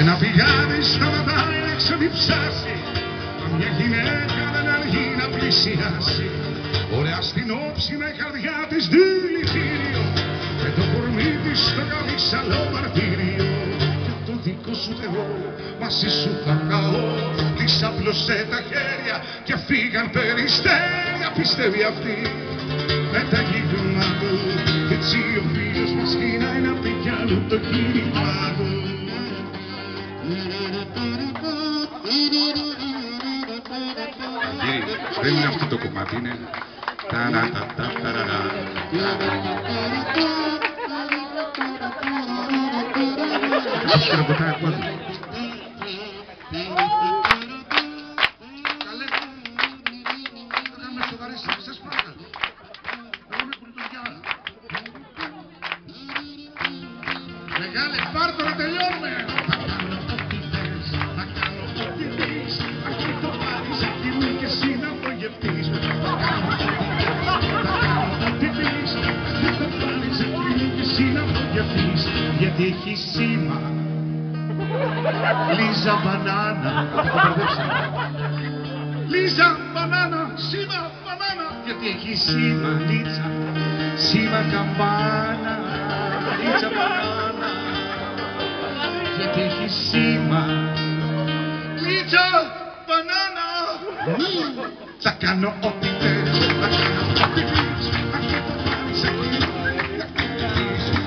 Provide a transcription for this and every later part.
ένα πηγάδι σταματάει να ξεδιψάσει, μα μια γυναίκα δεν αργεί να πλησιάσει. Ωραία στην όψινα η καρδιά της δηλητήριο, με το κορμί της στο καλύσσαλο μαρτύριο. Και το δικό σου Θεό μαζί σου θα καώ. Της απλωσέ τα χέρια και φύγαν περιστέρια, πιστεύει αυτή με τα γύγωνα του. Κι έτσι ο φίλος μας χύναει να πει κι άλλο το κίνημά του. Κύριε, δεν είναι αυτό το κομμάτι, είναι ταραραταταραρα. Αυτός και ρομποτάει ακόμα. Καλέ, θα κάνουμε σοβαρές, σας παρακαλώ. Εγώ είμαι κουλτουριάρα. Μεγάλε, πάρτο να τελειώνουμε. Θα κάνω ό,τι θες, θα κάνω ό,τι πεις. Αρχή το πάρεις εκεί μου και εσύ να απογευτείς. Θα κάνω ό,τι θες, θα κάνω ό,τι πεις. Αρχή το πάρεις εκεί μου και εσύ να απογευτείς. Γιατί έχει σήμα Λίζα μπανάνα. Λίζα μπανάνα, σήμα μπανάνα. Γιατί έχει σήμα Λίζα, σήμα καμπάνα. Λίζα μπανάνα. Γιατί έχει σήμα Λίζα μπανάνα. Θα κάνω ό,τι θες, θα κάνω ό,τι πεις. Αρχή το πάρεις εκεί,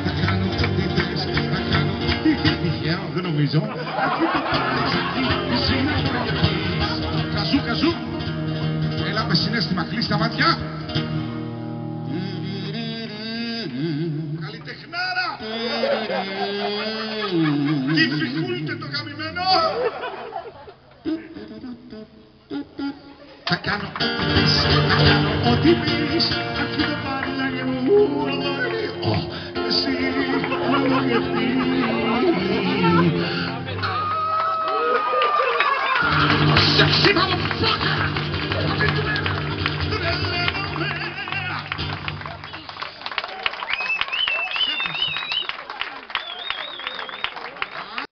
θα κάνω ό,τι θες, θα κάνω ό,τι πεις. Τυχαίο, δεν νομίζω. Αρχή το πάρεις εκεί, εσύ να προγευτείς. Καζού, καζού, έλα με συναίσθημα, κλείς τα μάτια. Καλλιτεχνάρα. Τι φιχούλτε το γαμημένο. Θα κάνω ό,τι πεις, θα κάνω ό,τι πεις.